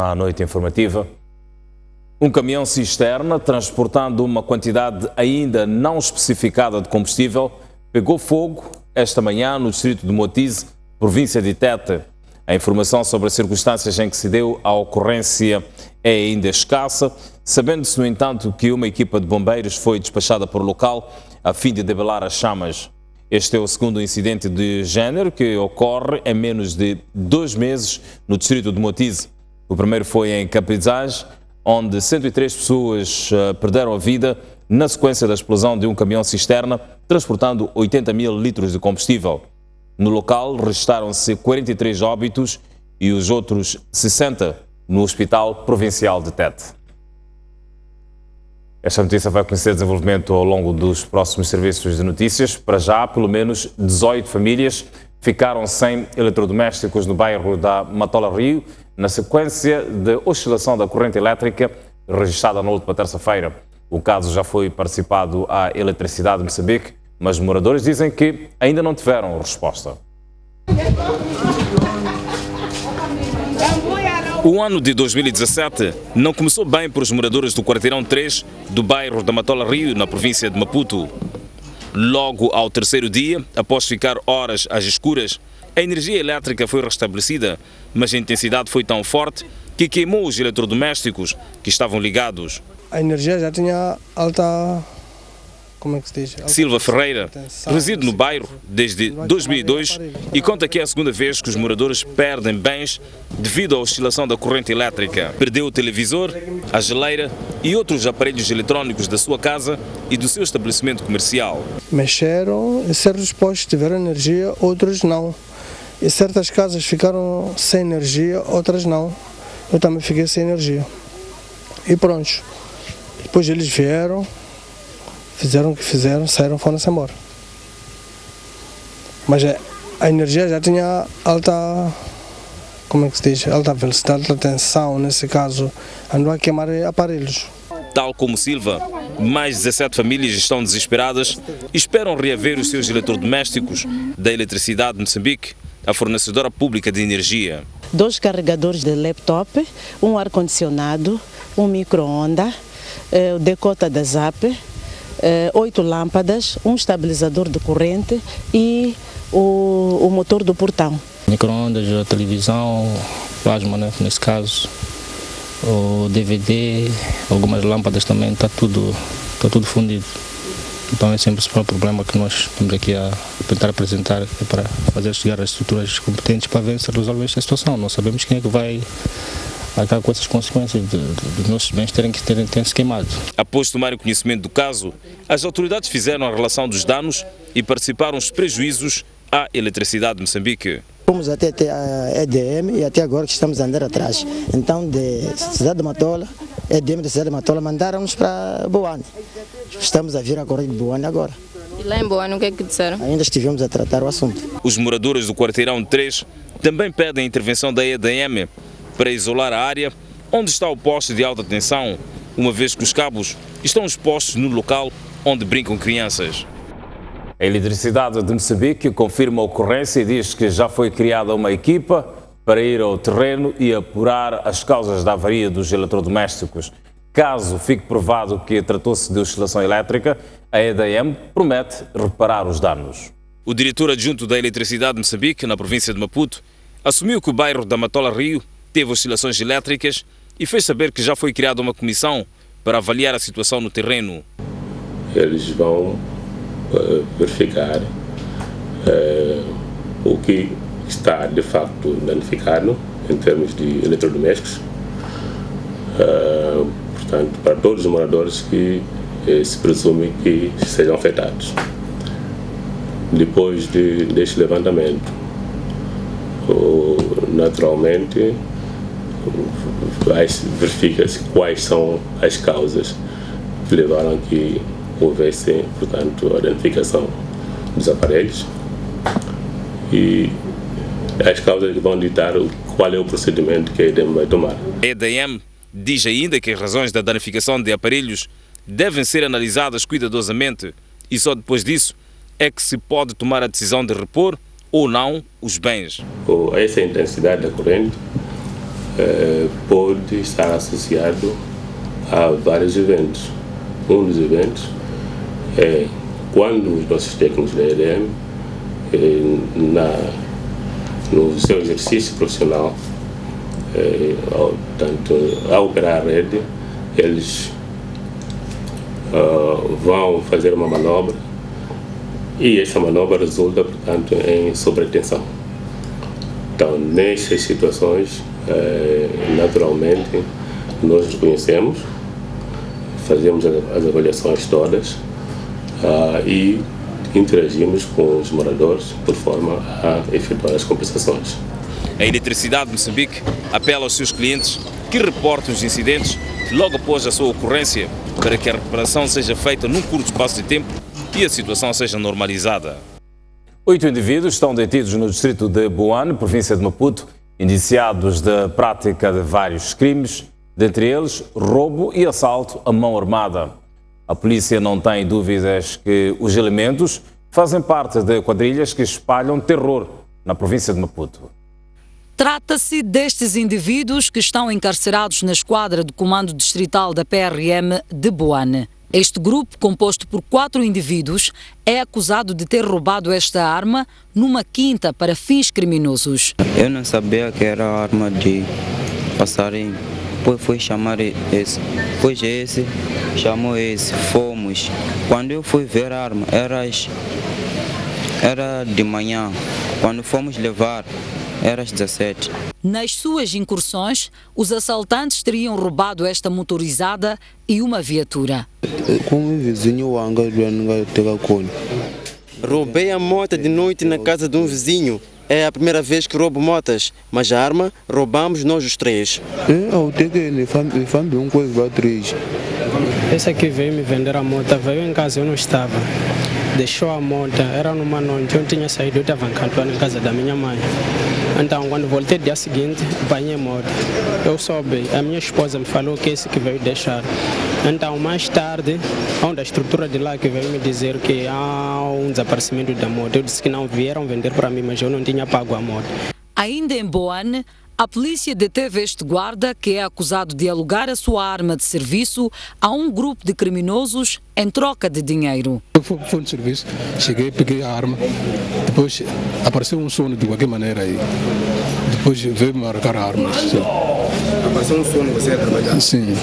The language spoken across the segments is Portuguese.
à noite informativa. Um caminhão cisterna transportando uma quantidade ainda não especificada de combustível pegou fogo esta manhã no distrito de Moatize, província de Tete. A informação sobre as circunstâncias em que se deu a ocorrência é ainda escassa, sabendo-se, no entanto, que uma equipa de bombeiros foi despachada para o local a fim de debelar as chamas. Este é o segundo incidente de género que ocorre em menos de 2 meses no distrito de Moatize. O primeiro foi em Caprizage, onde 103 pessoas perderam a vida na sequência da explosão de um caminhão cisterna transportando 80 mil litros de combustível. No local registaram-se 43 óbitos e os outros 60 no Hospital Provincial de Tete. Esta notícia vai conhecer desenvolvimento ao longo dos próximos serviços de notícias. Para já, pelo menos 18 famílias ficaram sem eletrodomésticos no bairro da Matola Rio, na sequência da oscilação da corrente elétrica registrada na última terça-feira. O caso já foi participado à Eletricidade de Moçambique, mas moradores dizem que ainda não tiveram resposta. O ano de 2017 não começou bem para os moradores do quarteirão 3 do bairro da Matola Rio, na província de Maputo. Logo ao terceiro dia, após ficar horas às escuras, a energia elétrica foi restabelecida, mas a intensidade foi tão forte que queimou os eletrodomésticos que estavam ligados. A energia já tinha alta... Como é que se diz? Silva Ferreira reside no bairro desde 2002 e conta que é a segunda vez que os moradores perdem bens devido à oscilação da corrente elétrica. Perdeu o televisor, a geleira e outros aparelhos eletrónicos da sua casa e do seu estabelecimento comercial. Mexeram e certos postos tiveram energia, outros não. E certas casas ficaram sem energia, outras não. Eu também fiquei sem energia. E pronto. Depois eles vieram, fizeram o que fizeram, saíram, foram-se embora. Mas a energia já tinha alta, como é que se diz? Alta velocidade, alta tensão, nesse caso, andou a queimar aparelhos. Tal como Silva, mais 17 famílias estão desesperadas e esperam reaver os seus eletrodomésticos da Eletricidade de Moçambique, a fornecedora pública de energia. 2 carregadores de laptop, um ar-condicionado, um micro-ondas, o decota da Zap, 8 lâmpadas, um estabilizador de corrente e o motor do portão. Micro-ondas, a televisão, plasma, né, nesse caso, o DVD, algumas lâmpadas também, está tudo fundido. Então é sempre o problema que nós estamos aqui a tentar apresentar para fazer chegar às estruturas competentes para ver se resolve esta situação. Não sabemos quem é que vai acabar com essas consequências dos nossos bens terem se queimado. Após tomarem conhecimento do caso, as autoridades fizeram a relação dos danos e participaram os prejuízos à Eletricidade de Moçambique. Fomos até a EDM e até agora que estamos a andar atrás. Então, de Cidade de Matola, EDM da Cidade de Matola mandaram-nos para Boane. Estamos a vir a correr de Boane agora. E lá em Boane, o que é que disseram? Ainda estivemos a tratar o assunto. Os moradores do quarteirão 3 também pedem a intervenção da EDM para isolar a área onde está o poste de alta tensão, uma vez que os cabos estão expostos no local onde brincam crianças. A Eletricidade de Moçambique confirma a ocorrência e diz que já foi criada uma equipa para ir ao terreno e apurar as causas da avaria dos eletrodomésticos. Caso fique provado que tratou-se de oscilação elétrica, a EDM promete reparar os danos. O diretor adjunto da Eletricidade de Moçambique, na província de Maputo, assumiu que o bairro da Matola Rio teve oscilações elétricas e fez saber que já foi criada uma comissão para avaliar a situação no terreno. Eles vão verificar o que está de facto danificado em termos de eletrodomésticos, portanto, para todos os moradores que se presume que sejam afetados. Depois deste levantamento, naturalmente, verifica-se quais são as causas que levaram a que houvesse, portanto, a identificação dos aparelhos e as causas que vão ditar qual é o procedimento que a EDM vai tomar. A EDM diz ainda que as razões da danificação de aparelhos devem ser analisadas cuidadosamente e só depois disso é que se pode tomar a decisão de repor ou não os bens. Com essa intensidade da corrente, pode estar associado a vários eventos. Um dos eventos é quando os nossos técnicos da EDM, no seu exercício profissional, ao operar a rede, eles vão fazer uma manobra e essa manobra resulta, portanto, em sobretensão. Então, nessas situações, naturalmente, nós reconhecemos, fazemos as avaliações todas e interagimos com os moradores por forma a efetuar as compensações. A Eletricidade de Moçambique apela aos seus clientes que reportem os incidentes logo após a sua ocorrência, para que a reparação seja feita num curto espaço de tempo e a situação seja normalizada. 8 indivíduos estão detidos no distrito de Boane, província de Maputo, indiciados da prática de vários crimes, dentre eles roubo e assalto à mão armada. A polícia não tem dúvidas que os elementos fazem parte de quadrilhas que espalham terror na província de Maputo. Trata-se destes indivíduos que estão encarcerados na esquadra de comando distrital da PRM de Boane. Este grupo, composto por 4 indivíduos, é acusado de ter roubado esta arma numa quinta para fins criminosos. Eu não sabia que era arma de passarinho. Depois foi chamar esse. Depois esse chamou esse. Fomos. Quando eu fui ver a arma, era de manhã. Quando fomos levar, era às 17. Nas suas incursões, os assaltantes teriam roubado esta motorizada e uma viatura. Roubei a moto de noite na casa de um vizinho. É a primeira vez que roubo motas, mas a arma roubamos nós os 3. Esse aqui veio me vender a moto, veio em casa, eu não estava. Deixou a moto, era numa noite, eu tinha saído, eu estava encantuado em casa da minha mãe. Então, quando voltei no dia seguinte, apanhei a moto. Eu soube, a minha esposa me falou que esse que veio deixar. Então, mais tarde, a estrutura de lá que veio me dizer que há um desaparecimento da moto. Eu disse que não vieram vender para mim, mas eu não tinha pago a moto. Ainda em Boane, a polícia deteve este guarda que é acusado de alugar a sua arma de serviço a um grupo de criminosos em troca de dinheiro. Eu fui no serviço, cheguei, peguei a arma, depois apareceu um sono de qualquer maneira aí. Depois veio marcar a arma. Sim. Apareceu um sono, você ia trabalhar? Sim.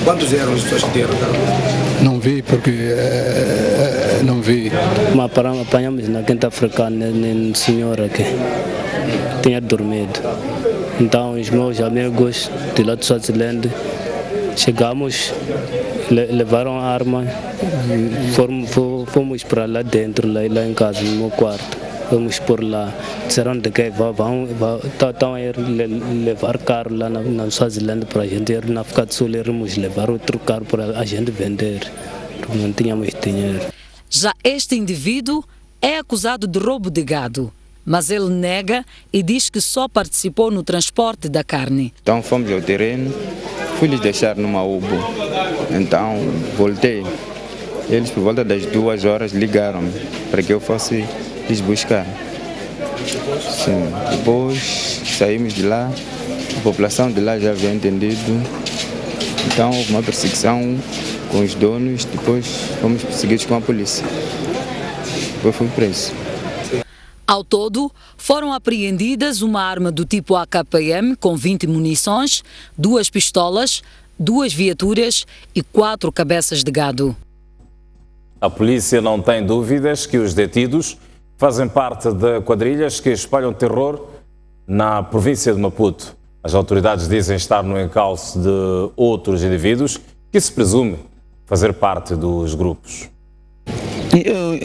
Quantos eram as pessoas que tinham arrancado? Não vi, porque não vi. Mas apanhamos na quinta africana, nem senhor aqui. Tinha dormido. Então os meus amigos de lá do Swaziland chegamos, levaram a arma, fomos para lá dentro, lá em casa, no meu quarto. Fomos por lá, disseram de que estão a levar carro lá na Swaziland para a gente ir na África do Sul, irmos levar outro carro para a gente vender, porque não tínhamos dinheiro. Já este indivíduo é acusado de roubo de gado, mas ele nega e diz que só participou no transporte da carne. Então fomos ao terreno, fui-lhes deixar numa Ubo, então voltei. Eles por volta das 2 horas ligaram-me para que eu fosse lhes buscar. Sim. Depois saímos de lá, a população de lá já havia entendido, então houve uma perseguição com os donos, depois fomos perseguidos com a polícia. Depois fui preso. Ao todo, foram apreendidas uma arma do tipo AKPM com 20 munições, 2 pistolas, 2 viaturas e 4 cabeças de gado. A polícia não tem dúvidas que os detidos fazem parte de quadrilhas que espalham terror na província de Maputo. As autoridades dizem estar no encalço de outros indivíduos que se presume fazer parte dos grupos.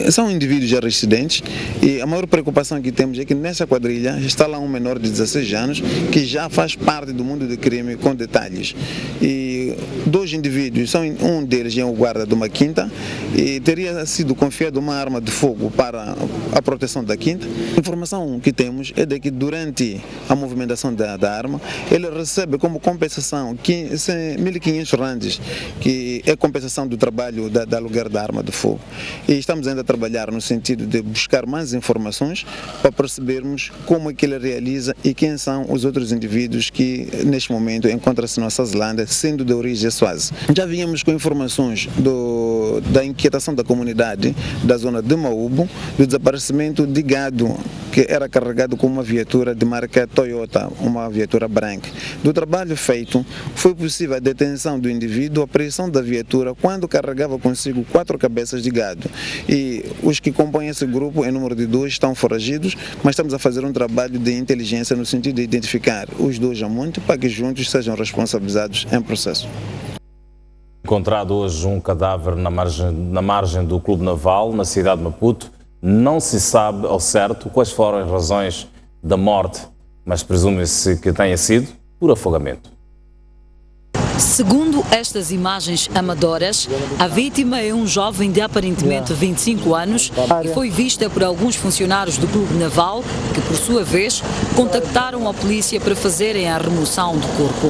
São indivíduos já residentes e a maior preocupação que temos é que nessa quadrilha está lá um menor de 16 anos que já faz parte do mundo do crime com detalhes. E 2 indivíduos, um deles é o guarda de uma quinta e teria sido confiado uma arma de fogo para a proteção da quinta. A informação que temos é de que durante a movimentação da arma ele recebe como compensação 1.500 randes, que é compensação do trabalho da aluguer da arma de fogo. E estamos ainda a trabalhar no sentido de buscar mais informações para percebermos como é que ele realiza e quem são os outros indivíduos que neste momento encontram-se na Swazilândia, sendo de origem Swazi. Já vínhamos com informações da inquietação da comunidade da zona de Maúbo, do desaparecimento de gado que era carregado com uma viatura de marca Toyota, uma viatura branca. Do trabalho feito, foi possível a detenção do indivíduo, a apreensão da viatura quando carregava consigo 4 cabeças de gado. E os que compõem esse grupo, em número de 2, estão foragidos, mas estamos a fazer um trabalho de inteligência no sentido de identificar os 2 a monte para que juntos sejam responsabilizados em processo. Encontrado hoje um cadáver na margem do Clube Naval, na cidade de Maputo. Não se sabe ao certo quais foram as razões da morte, mas presume-se que tenha sido por afogamento. Segundo estas imagens amadoras, a vítima é um jovem de aparentemente 25 anos e foi vista por alguns funcionários do Clube Naval, que por sua vez contactaram a polícia para fazerem a remoção do corpo.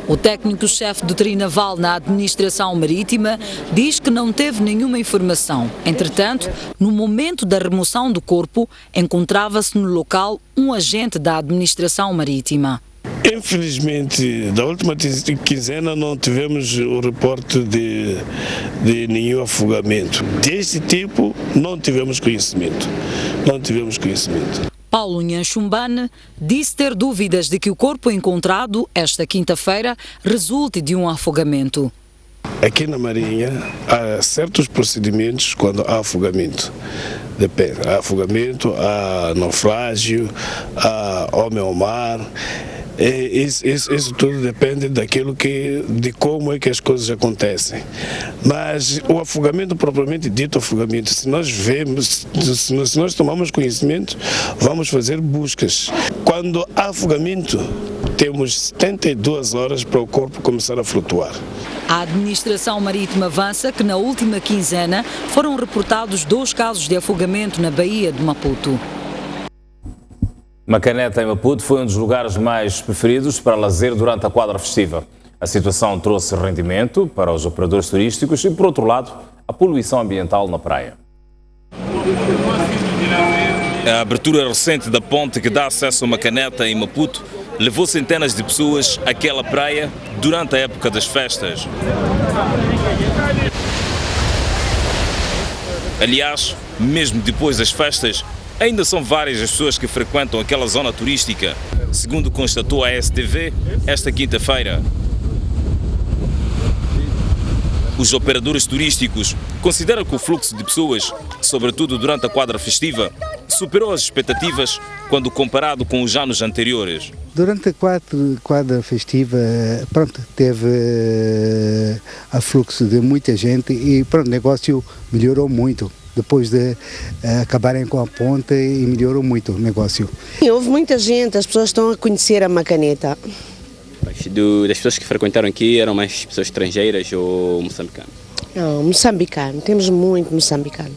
O técnico-chefe do TRI Naval na Administração Marítima diz que não teve nenhuma informação. Entretanto, no momento da remoção do corpo, encontrava-se no local um agente da Administração Marítima. Infelizmente, da última quinzena não tivemos o reporte de nenhum afogamento. Deste tipo, não tivemos conhecimento. Paulo Nhanchumbane disse ter dúvidas de que o corpo encontrado esta quinta-feira resulte de um afogamento. Aqui na Marinha há certos procedimentos quando há afogamento. Depende, há afogamento, há naufrágio, há homem ao mar. Isso tudo depende de como é que as coisas acontecem. Mas o afogamento propriamente dito, se nós tomamos conhecimento, vamos fazer buscas. Quando há afogamento, temos 72 horas para o corpo começar a flutuar. A Administração Marítima avança que na última quinzena foram reportados 2 casos de afogamento na Baía de Maputo. Macaneta, em Maputo, foi um dos lugares mais preferidos para lazer durante a quadra festiva. A situação trouxe rendimento para os operadores turísticos e, por outro lado, a poluição ambiental na praia. A abertura recente da ponte que dá acesso a Macaneta, em Maputo, levou centenas de pessoas àquela praia durante a época das festas. Aliás, mesmo depois das festas, ainda são várias as pessoas que frequentam aquela zona turística, segundo constatou a STV esta quinta-feira. Os operadores turísticos consideram que o fluxo de pessoas, sobretudo durante a quadra festiva, superou as expectativas quando comparado com os anos anteriores. Durante a quadra festiva, teve afluxo de muita gente e o negócio melhorou muito. Depois de acabarem com a ponte e melhorou muito o negócio. Houve muita gente, as pessoas estão a conhecer a Macaneta. Das pessoas que frequentaram aqui eram mais pessoas estrangeiras ou moçambicanas? Não, moçambicano, temos muito moçambicano.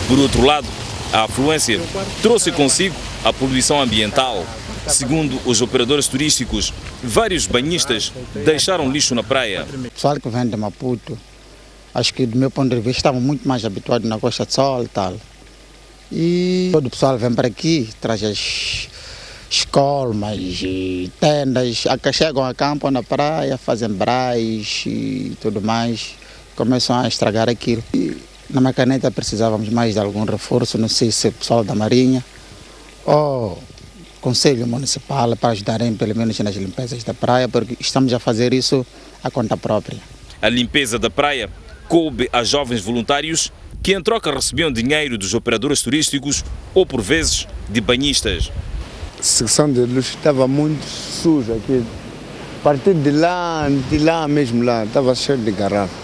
Por outro lado, a afluência trouxe consigo a poluição ambiental. Segundo os operadores turísticos, vários banhistas deixaram lixo na praia. O pessoal que vem de Maputo, acho que do meu ponto de vista estavam muito mais habituados na Costa do Sol e tal. E todo o pessoal vem para aqui, traz as escolmas e tendas, chegam a campo na praia, fazem brais e tudo mais, começam a estragar aquilo. E na Macaneta precisávamos mais de algum reforço, não sei se é o pessoal da Marinha ou Conselho Municipal para ajudarem pelo menos nas limpezas da praia, porque estamos a fazer isso à conta própria. A limpeza da praia coube a jovens voluntários que em troca recebiam dinheiro dos operadores turísticos ou por vezes de banhistas. A secção de lixo estava muito suja aqui. A partir de lá mesmo estava cheio de garrafas.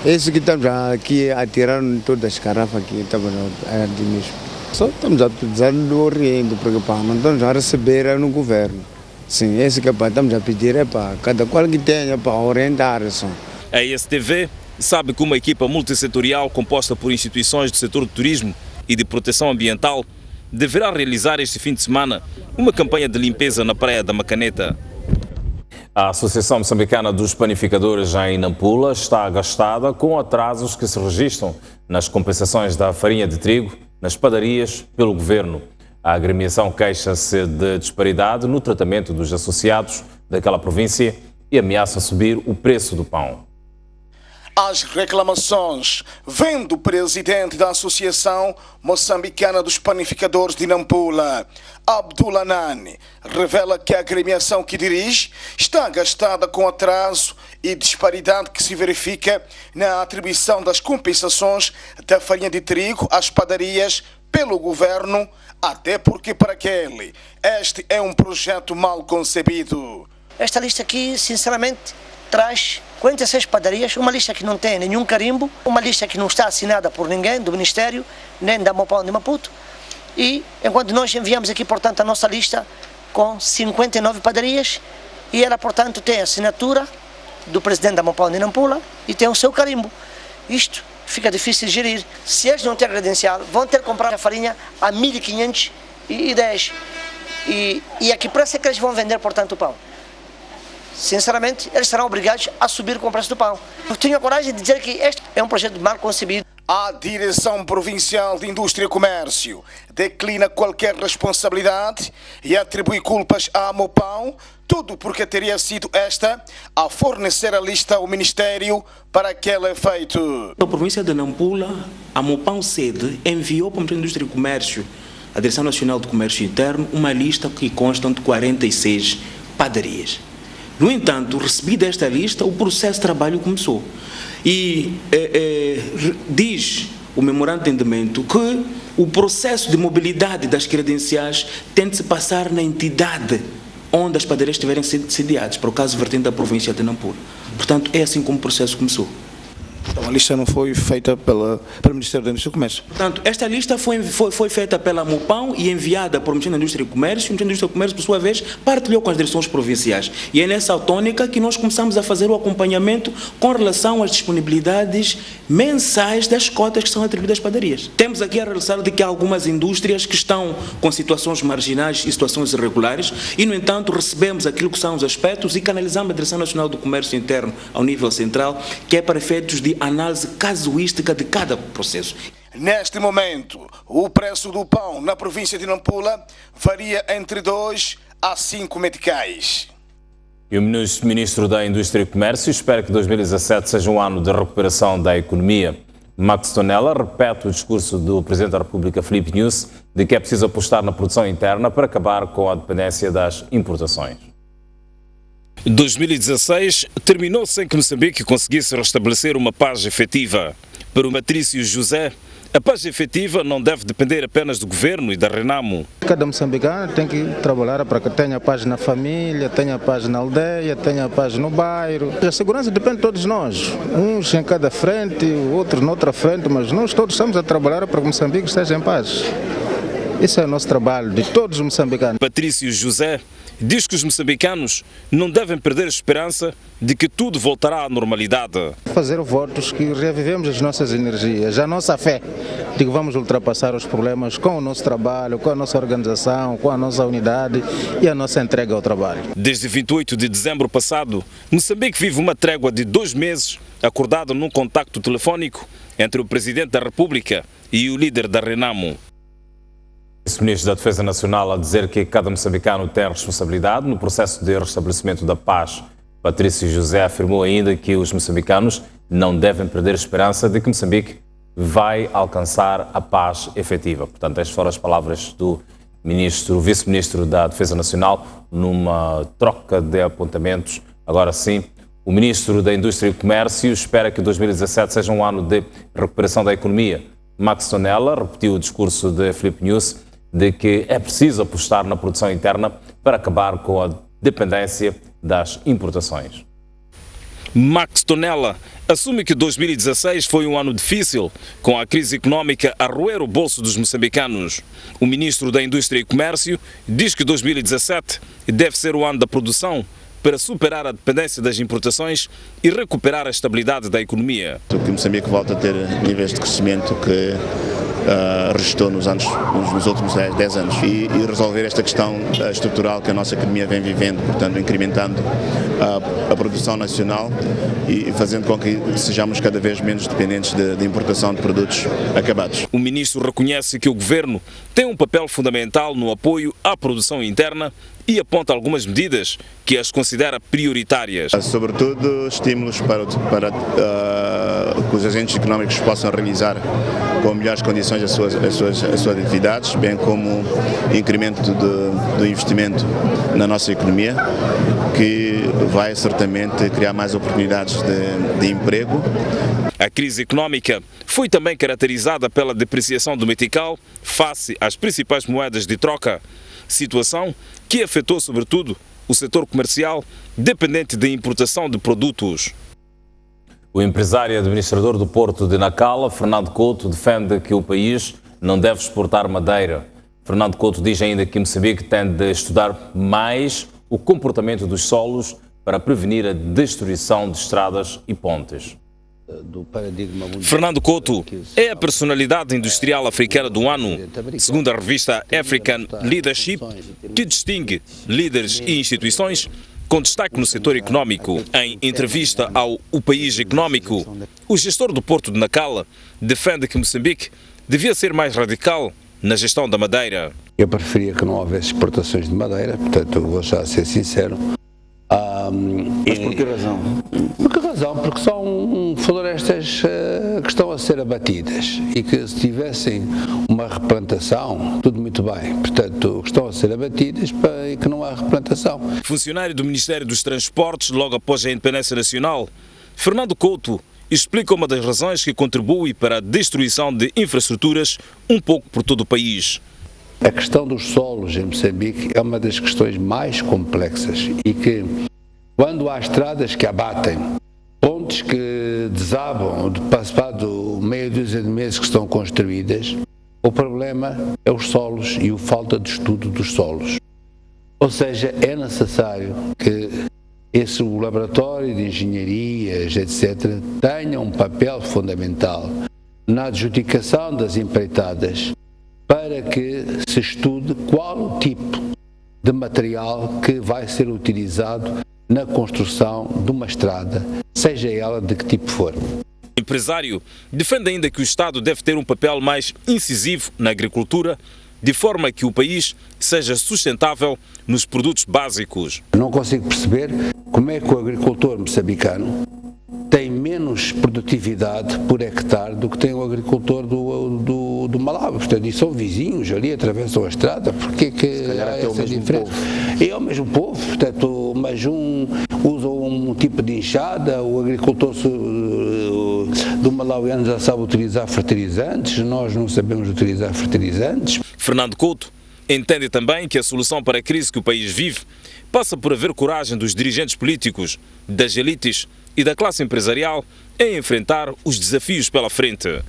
Esse que estamos aqui a tirar todas as garrafas aqui, estava de mesmo. Só estamos a precisar do Oriente, porque não estamos a receber no governo. Sim, esse que estamos a pedir é para cada qual que tenha para orientar. Só. A STV sabe que uma equipa multissetorial composta por instituições do setor do turismo e de proteção ambiental deverá realizar este fim de semana uma campanha de limpeza na praia da Macaneta. A Associação Moçambicana dos Panificadores em Nampula está gastada com atrasos que se registram nas compensações da farinha de trigo nas padarias pelo governo. A agremiação queixa-se de disparidade no tratamento dos associados daquela província e ameaça subir o preço do pão. As reclamações vêm do presidente da Associação Moçambicana dos Panificadores de Nampula, Abdullah Nani, revela que a agremiação que dirige está gastada com atraso e disparidade que se verifica na atribuição das compensações da farinha de trigo às padarias pelo governo, até porque para aquele este é um projeto mal concebido. Esta lista aqui, sinceramente, traz 46 padarias, uma lista que não tem nenhum carimbo, uma lista que não está assinada por ninguém do Ministério, nem da Mopão de Maputo, e enquanto nós enviamos aqui, portanto, a nossa lista com 59 padarias, e ela, portanto, tem a assinatura do presidente da Mopão de Nampula e tem o seu carimbo. Isto fica difícil de gerir. Se eles não têm credencial, vão ter que comprar a farinha a 1.510. E a que preço é que eles vão vender, portanto, o pão? Sinceramente, eles serão obrigados a subir com o preço do pão. Eu tenho a coragem de dizer que este é um projeto mal concebido. A Direção Provincial de Indústria e Comércio declina qualquer responsabilidade e atribui culpas à Mopão, tudo porque teria sido esta a fornecer a lista ao Ministério para aquele efeito. A província de Nampula, a Mopão sede enviou para o Ministério da Indústria e Comércio, a Direção Nacional de Comércio Interno, uma lista que consta de 46 padarias. No entanto, recebida esta lista, o processo de trabalho começou. E diz o memorando de entendimento que o processo de mobilidade das credenciais tem de se passar na entidade onde as padarias estiverem sediadas, para o caso vertente da província de Nampula. Portanto, é assim como o processo começou. Então a lista não foi feita pelo Ministério da Indústria e Comércio? Portanto, esta lista foi feita pela Mopão e enviada para o Ministério da Indústria e Comércio. O Ministério da Indústria e Comércio, por sua vez, partilhou com as direções provinciais. E é nessa tônica que nós começamos a fazer o acompanhamento com relação às disponibilidades mensais das cotas que são atribuídas às padarias. Temos aqui a realçar de que há algumas indústrias que estão com situações marginais e situações irregulares e, no entanto, recebemos aquilo que são os aspectos e canalizamos a Direção Nacional do Comércio Interno ao nível central, que é para efeitos de análise casuística de cada processo. Neste momento, o preço do pão na província de Nampula varia entre 2 a 5 meticais. E o Ministro da Indústria e Comércio espera que 2017 seja um ano de recuperação da economia. Max Tonella repete o discurso do Presidente da República, Filipe Nyusi, de que é preciso apostar na produção interna para acabar com a dependência das importações. 2016 terminou sem que Moçambique conseguisse restabelecer uma paz efetiva. Para o Patrício José, a paz efetiva não deve depender apenas do governo e da Renamo. Cada moçambicano tem que trabalhar para que tenha paz na família, tenha paz na aldeia, tenha paz no bairro. A segurança depende de todos nós, uns em cada frente, outros noutra frente, mas nós todos estamos a trabalhar para que Moçambique esteja em paz. Esse é o nosso trabalho, de todos os moçambicanos. Patrício José diz que os moçambicanos não devem perder a esperança de que tudo voltará à normalidade. Fazer votos que revivemos as nossas energias, a nossa fé de que vamos ultrapassar os problemas com o nosso trabalho, com a nossa organização, com a nossa unidade e a nossa entrega ao trabalho. Desde 28 de dezembro passado, Moçambique vive uma trégua de 2 meses, acordada num contacto telefónico entre o Presidente da República e o líder da Renamo. O Ministro da Defesa Nacional a dizer que cada moçambicano tem responsabilidade no processo de restabelecimento da paz. Patrício José afirmou ainda que os moçambicanos não devem perder a esperança de que Moçambique vai alcançar a paz efetiva. Portanto, estas foram as palavras do vice-ministro da Defesa Nacional numa troca de apontamentos. Agora sim, o Ministro da Indústria e Comércio espera que 2017 seja um ano de recuperação da economia. Max Tonella repetiu o discurso de Filipe Nyusi de que é preciso apostar na produção interna para acabar com a dependência das importações. Max Tonella assume que 2016 foi um ano difícil, com a crise económica a roer o bolso dos moçambicanos. O Ministro da Indústria e Comércio diz que 2017 deve ser o ano da produção para superar a dependência das importações e recuperar a estabilidade da economia. Que Moçambique volta a ter níveis de crescimento que registrou nos últimos 10 anos e resolver esta questão estrutural que a nossa economia vem vivendo, portanto incrementando a produção nacional e fazendo com que sejamos cada vez menos dependentes de importação de produtos acabados. O ministro reconhece que o governo tem um papel fundamental no apoio à produção interna e aponta algumas medidas que as considera prioritárias. Sobretudo estímulos para que os agentes económicos possam realizar com melhores condições as suas atividades, bem como incremento do investimento na nossa economia, que vai certamente criar mais oportunidades de emprego. A crise económica foi também caracterizada pela depreciação do metical face às principais moedas de troca, situação que afetou sobretudo o setor comercial dependente da importação de produtos. O empresário e administrador do Porto de Nacala, Fernando Couto, defende que o país não deve exportar madeira. Fernando Couto diz ainda que Moçambique tem de estudar mais o comportamento dos solos para prevenir a destruição de estradas e pontes. Fernando Couto é a personalidade industrial africana do ano, segundo a revista African Leadership, que distingue líderes e instituições com destaque no setor econômico. Em entrevista ao O País Econômico, o gestor do Porto de Nacala defende que Moçambique devia ser mais radical na gestão da madeira. Eu preferia que não houvesse exportações de madeira, portanto, vou já ser sincero. Mas por que razão? Por que razão? Porque são florestas que estão a ser abatidas e que se tivessem uma replantação, tudo muito bem. Portanto, estão a ser abatidas e que não há replantação. Funcionário do Ministério dos Transportes, logo após a independência nacional, Fernando Couto explica uma das razões que contribui para a destruição de infraestruturas um pouco por todo o país. A questão dos solos em Moçambique é uma das questões mais complexas e que, quando há estradas que abatem, pontes que desabam, passado meia dúzia de meses que estão construídas, o problema é os solos e a falta de estudo dos solos. Ou seja, é necessário que o laboratório de engenharias, etc., tenha um papel fundamental na adjudicação das empreitadas, para que se estude qual o tipo de material que vai ser utilizado na construção de uma estrada, seja ela de que tipo for. O empresário defende ainda que o Estado deve ter um papel mais incisivo na agricultura, de forma que o país seja sustentável nos produtos básicos. Não consigo perceber como é que o agricultor moçambicano tem menos produtividade por hectare do que tem o agricultor do Malawi. Portanto, e são vizinhos ali, atravessam a estrada, porque é que há essa diferença? É o mesmo povo, portanto, mas um usa um tipo de enxada, o agricultor do malauiano já sabe utilizar fertilizantes, nós não sabemos utilizar fertilizantes. Fernando Couto entende também que a solução para a crise que o país vive passa por haver coragem dos dirigentes políticos, das elites e da classe empresarial em enfrentar os desafios pela frente.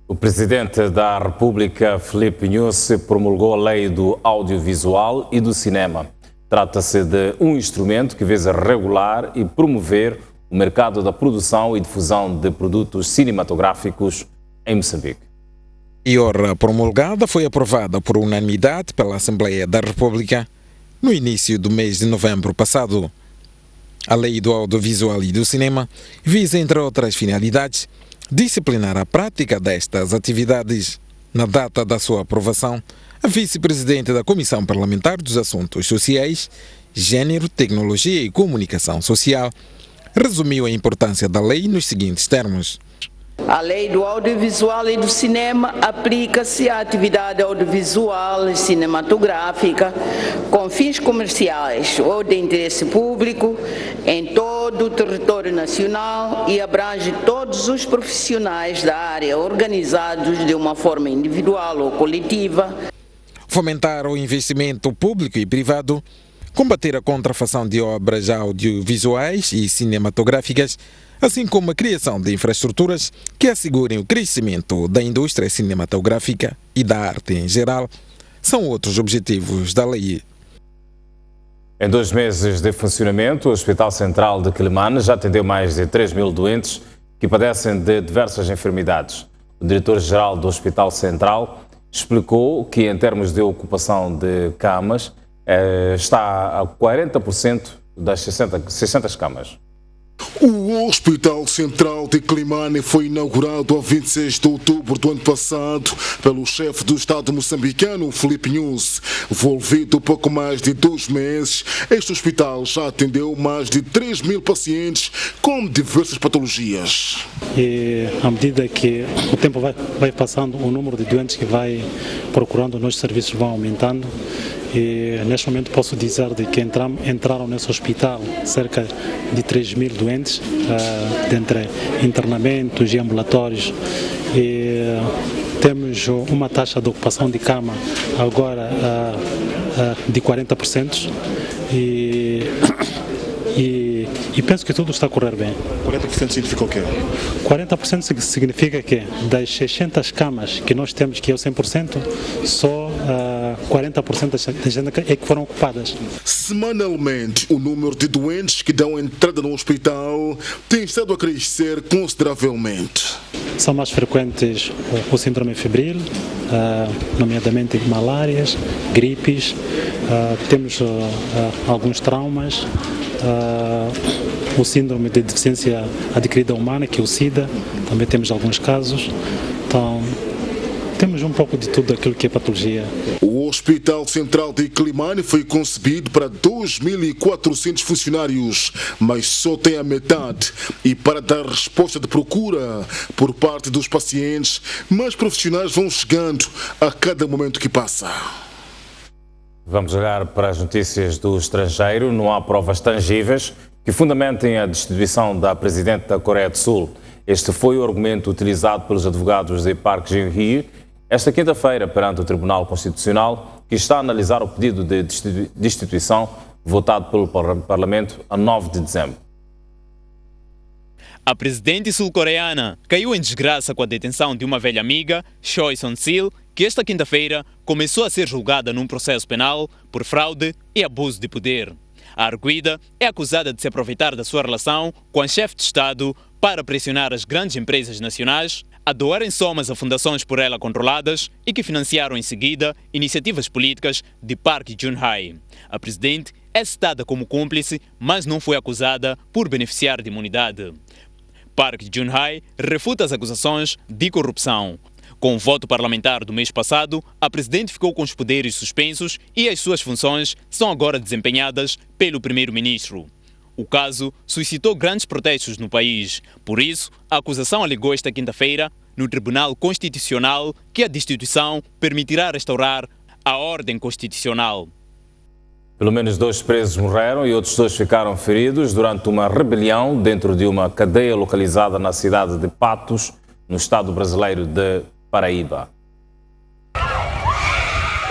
O Presidente da República, Filipe Nyusi, promulgou a Lei do Audiovisual e do Cinema. Trata-se de um instrumento que visa regular e promover o mercado da produção e difusão de produtos cinematográficos em Moçambique. A ordem promulgada foi aprovada por unanimidade pela Assembleia da República no início do mês de novembro passado. A Lei do Audiovisual e do Cinema visa, entre outras finalidades, disciplinar a prática destas atividades. Na data da sua aprovação, a vice-presidente da Comissão Parlamentar dos Assuntos Sociais, Gênero, Tecnologia e Comunicação Social, resumiu a importância da lei nos seguintes termos. A Lei do Audiovisual e do Cinema aplica-se à atividade audiovisual e cinematográfica com fins comerciais ou de interesse público em todo o território nacional e abrange todos os profissionais da área organizados de uma forma individual ou coletiva. Fomentar o investimento público e privado, combater a contrafação de obras audiovisuais e cinematográficas, assim como a criação de infraestruturas que assegurem o crescimento da indústria cinematográfica e da arte em geral, são outros objetivos da lei. Em 2 meses de funcionamento, o Hospital Central de Quelimane já atendeu mais de 3.000 doentes que padecem de diversas enfermidades. O diretor-geral do Hospital Central explicou que, em termos de ocupação de camas, está a 40% das 600 camas. O Hospital Central de Climane foi inaugurado a 26 de outubro do ano passado pelo chefe do Estado moçambicano, Filipe Nyusi. Envolvido pouco mais de 2 meses, este hospital já atendeu mais de 3 mil pacientes com diversas patologias. E à medida que o tempo vai passando, o número de doentes que vai procurando nos serviços vai aumentando. E neste momento posso dizer de que entraram nesse hospital cerca de 3 mil doentes, dentre internamentos e ambulatórios. E temos uma taxa de ocupação de cama agora de 40%. E penso que tudo está a correr bem. 40% significa o quê? 40% significa que das 600 camas que nós temos, que é o 100%, só 40% das é que foram ocupadas. Semanalmente, o número de doentes que dão entrada no hospital tem estado a crescer consideravelmente. São mais frequentes o síndrome febril, nomeadamente malárias, gripes, temos alguns traumas, o síndrome de deficiência adquirida humana, que é o SIDA, também temos alguns casos. Então, temos um pouco de tudo aquilo que é patologia. O Hospital Central de Climane foi concebido para 2.400 funcionários, mas só tem a metade. E para dar resposta de procura por parte dos pacientes, mais profissionais vão chegando a cada momento que passa. Vamos olhar para as notícias do estrangeiro. Não há provas tangíveis que fundamentem a destituição da Presidente da Coreia do Sul. Este foi o argumento utilizado pelos advogados de Park Geun-hye esta quinta-feira perante o Tribunal Constitucional, que está a analisar o pedido de destituição votado pelo Parlamento a 9 de dezembro. A presidente sul-coreana caiu em desgraça com a detenção de uma velha amiga, Choi Son-sil, que esta quinta-feira começou a ser julgada num processo penal por fraude e abuso de poder. A arguida é acusada de se aproveitar da sua relação com a chefe de Estado para pressionar as grandes empresas nacionais a doarem somas a fundações por ela controladas e que financiaram em seguida iniciativas políticas de Park Geun-hye. A presidente é citada como cúmplice, mas não foi acusada por beneficiar de imunidade. Park Geun-hye refuta as acusações de corrupção. Com o voto parlamentar do mês passado, a presidente ficou com os poderes suspensos e as suas funções são agora desempenhadas pelo primeiro-ministro. O caso suscitou grandes protestos no país. Por isso, a acusação alegou esta quinta-feira no Tribunal Constitucional que a destituição permitirá restaurar a ordem constitucional. Pelo menos 2 presos morreram e outros 2 ficaram feridos durante uma rebelião dentro de uma cadeia localizada na cidade de Patos, no estado brasileiro de Paraíba.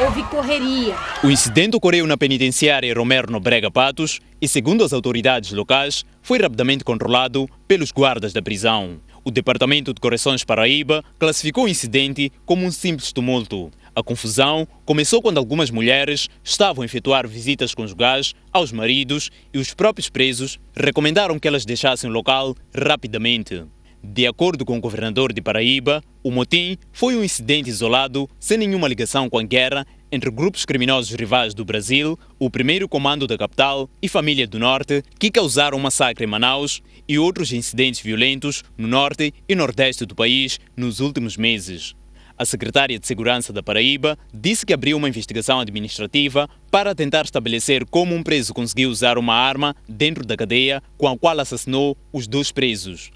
Houve correria. O incidente ocorreu na penitenciária Romero Nobrega Patos e, segundo as autoridades locais, foi rapidamente controlado pelos guardas da prisão. O Departamento de Correções Paraíba classificou o incidente como um simples tumulto. A confusão começou quando algumas mulheres estavam a efetuar visitas conjugais aos maridos e os próprios presos recomendaram que elas deixassem o local rapidamente. De acordo com o governador de Paraíba, o motim foi um incidente isolado, sem nenhuma ligação com a guerra entre grupos criminosos rivais do Brasil, o primeiro comando da capital e Família do Norte, que causaram um massacre em Manaus e outros incidentes violentos no norte e nordeste do país nos últimos meses. A secretária de Segurança da Paraíba disse que abriu uma investigação administrativa para tentar estabelecer como um preso conseguiu usar uma arma dentro da cadeia com a qual assassinou os 2 presos.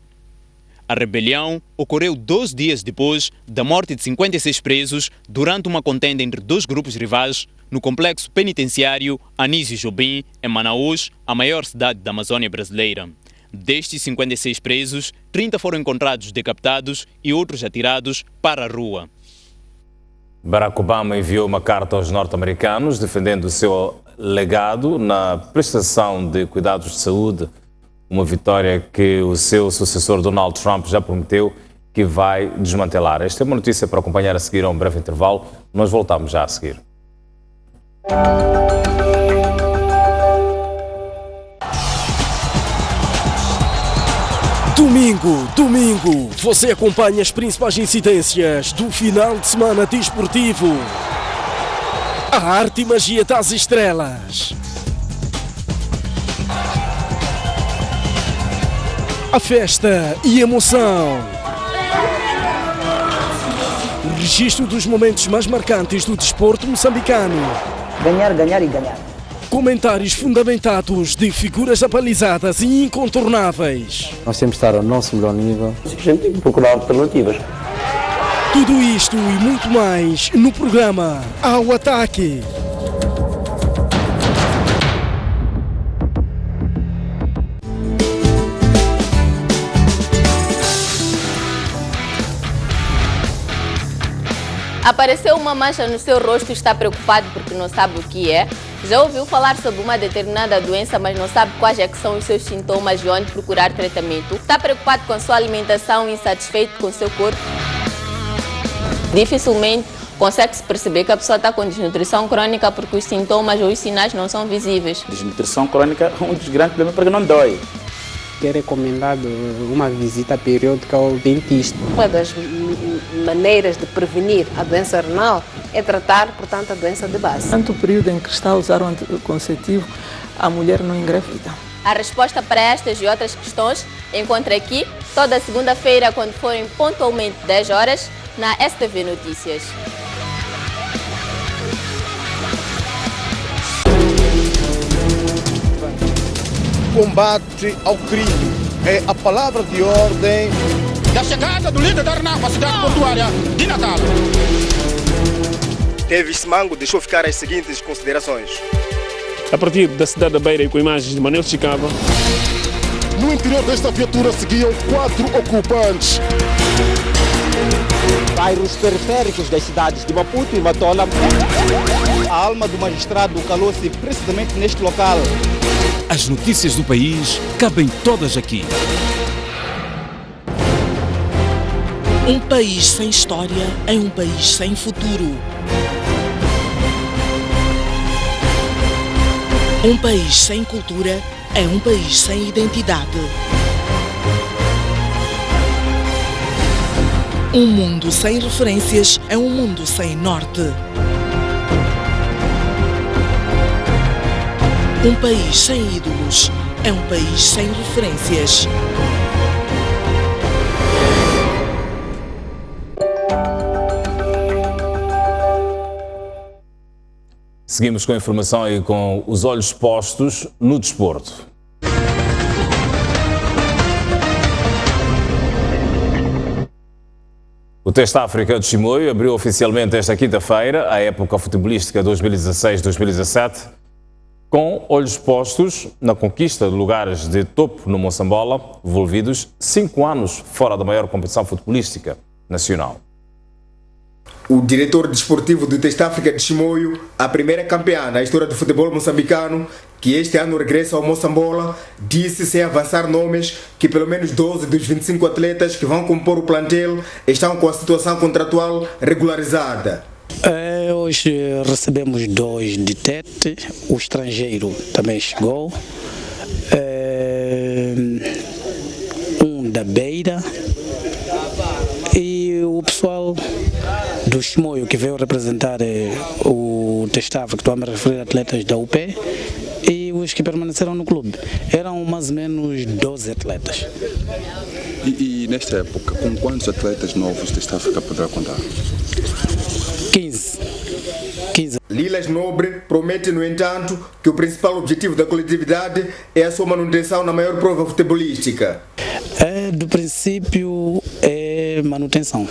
A rebelião ocorreu 2 dias depois da morte de 56 presos durante uma contenda entre 2 grupos rivais no complexo penitenciário Anísio Jobim, em Manaus, a maior cidade da Amazônia brasileira. Destes 56 presos, 30 foram encontrados decapitados e outros atirados para a rua. Barack Obama enviou uma carta aos norte-americanos defendendo o seu legado na prestação de cuidados de saúde, uma vitória que o seu sucessor Donald Trump já prometeu que vai desmantelar. Esta é uma notícia para acompanhar a seguir a um breve intervalo. Nós voltamos já a seguir. Domingo domingo, você acompanha as principais incidências do final de semana desportivo. A arte e magia das estrelas. A festa e emoção. O registro dos momentos mais marcantes do desporto moçambicano. Ganhar, ganhar e ganhar. Comentários fundamentados de figuras apalizadas e incontornáveis. Nós temos que estar ao nosso melhor nível. A gente tem que procurar alternativas. Tudo isto e muito mais no programa Ao Ataque. Apareceu uma mancha no seu rosto e está preocupado porque não sabe o que é. Já ouviu falar sobre uma determinada doença, mas não sabe quais é que são os seus sintomas e onde procurar tratamento. Está preocupado com a sua alimentação e insatisfeito com o seu corpo. Dificilmente consegue-se perceber que a pessoa está com desnutrição crônica porque os sintomas ou os sinais não são visíveis. Desnutrição crônica é um dos grandes problemas porque não dói. É recomendado uma visita periódica ao dentista. Uma das maneiras de prevenir a doença renal é tratar, portanto, a doença de base. Durante o período em que está a usar o anticonceptivo, a mulher não engravida. A resposta para estas e outras questões encontra aqui toda segunda-feira, quando forem pontualmente 10 horas, na STV Notícias. Combate ao crime é a palavra de ordem da chegada do líder da RNAP à cidade portuária de Natal. Davis Mango deixou ficar as seguintes considerações. A partir da cidade da Beira e com imagens de Manuel Chicava. No interior desta viatura seguiam 4 ocupantes. Bairros periféricos das cidades de Maputo e Matola. A alma do magistrado calou-se precisamente neste local. As notícias do país cabem todas aqui. Um país sem história é um país sem futuro. Um país sem cultura é um país sem identidade. Um mundo sem referências é um mundo sem norte. Um país sem ídolos é um país sem referências. Seguimos com a informação e com os olhos postos no desporto. O Teste África de Chimoio abriu oficialmente esta quinta-feira a época futebolística 2016-2017, com olhos postos na conquista de lugares de topo no Moçambola, envolvidos 5 anos fora da maior competição futebolística nacional. O diretor desportivo do Teste África de Chimoio, a primeira campeã na história do futebol moçambicano, que este ano regressa ao Moçambola, disse sem avançar nomes que pelo menos 12 dos 25 atletas que vão compor o plantel estão com a situação contratual regularizada. Hoje recebemos 2 de Tete, o estrangeiro também chegou, um da Beira e o pessoal do Chimoio que veio representar o Teste África, estou a me referir a atletas da UP e os que permaneceram no clube. Eram mais ou menos 12 atletas. E nesta época, com quantos atletas novos o Teste África poderá contar? 15. Lilas Nobre promete, no entanto, que o principal objetivo da coletividade é a sua manutenção na maior prova futebolística. Do princípio é manutenção.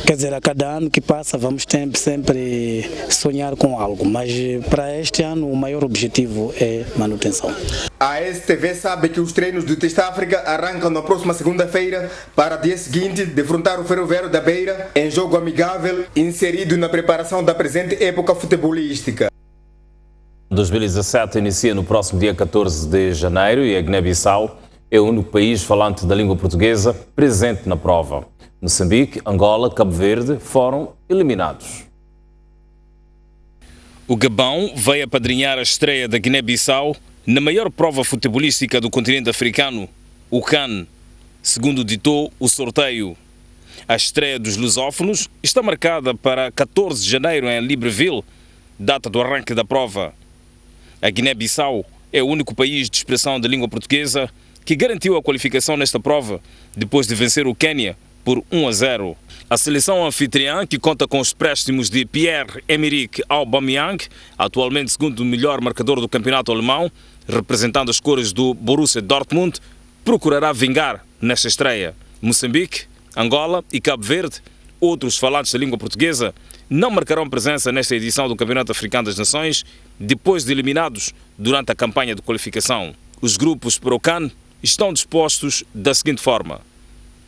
Quer dizer, a cada ano que passa vamos sempre sonhar com algo, mas para este ano o maior objetivo é manutenção. A STV sabe que os treinos do Teste África arrancam na próxima segunda-feira para dia seguinte defrontar o Ferroviário da Beira em jogo amigável inserido na preparação da presente época futebolística. 2017 inicia no próximo dia 14 de janeiro e a Guiné-Bissau é o único país falante da língua portuguesa presente na prova. Moçambique, Angola, Cabo Verde foram eliminados. O Gabão veio apadrinhar a estreia da Guiné-Bissau na maior prova futebolística do continente africano, o CAN, segundo ditou o sorteio. A estreia dos lusófonos está marcada para 14 de janeiro em Libreville, data do arranque da prova. A Guiné-Bissau é o único país de expressão de língua portuguesa que garantiu a qualificação nesta prova, depois de vencer o Quênia por 1-0. A seleção anfitriã, que conta com os préstimos de Pierre-Emerick Aubameyang, atualmente segundo melhor marcador do campeonato alemão, representando as cores do Borussia Dortmund, procurará vingar nesta estreia. Moçambique, Angola e Cabo Verde, outros falantes da língua portuguesa, não marcarão presença nesta edição do Campeonato Africano das Nações, depois de eliminados durante a campanha de qualificação. Os grupos para o CAN estão dispostos da seguinte forma: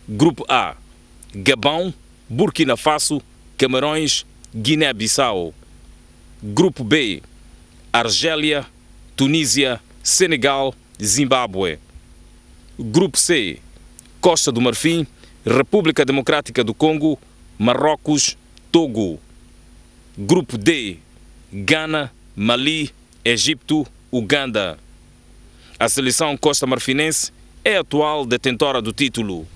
Grupo A: Gabão, Burkina Faso, Camarões, Guiné-Bissau. Grupo B: Argélia, Tunísia, Senegal, Zimbábue. Grupo C: Costa do Marfim, República Democrática do Congo, Marrocos, Togo. Grupo D: Gana, Mali, Egito, Uganda. A seleção costa-marfinense é a atual detentora do título.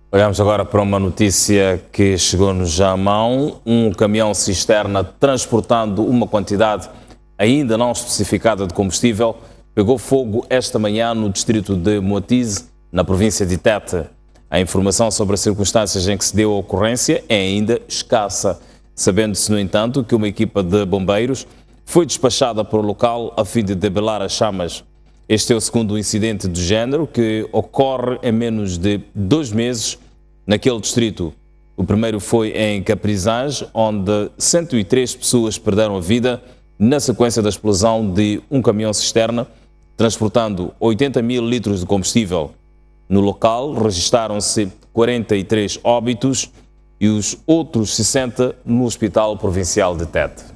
Olhamos agora para uma notícia que chegou-nos à mão. Um caminhão cisterna transportando uma quantidade ainda não especificada de combustível pegou fogo esta manhã no distrito de Moatize, na província de Tete. A informação sobre as circunstâncias em que se deu a ocorrência é ainda escassa, sabendo-se, no entanto, que uma equipa de bombeiros foi despachada para o local a fim de debelar as chamas. Este é o segundo incidente do género que ocorre em menos de 2 meses naquele distrito. O primeiro foi em Caprizage, onde 103 pessoas perderam a vida na sequência da explosão de um caminhão cisterna transportando 80 mil litros de combustível. No local registaram-se 43 óbitos e os outros 60 no Hospital Provincial de Tete.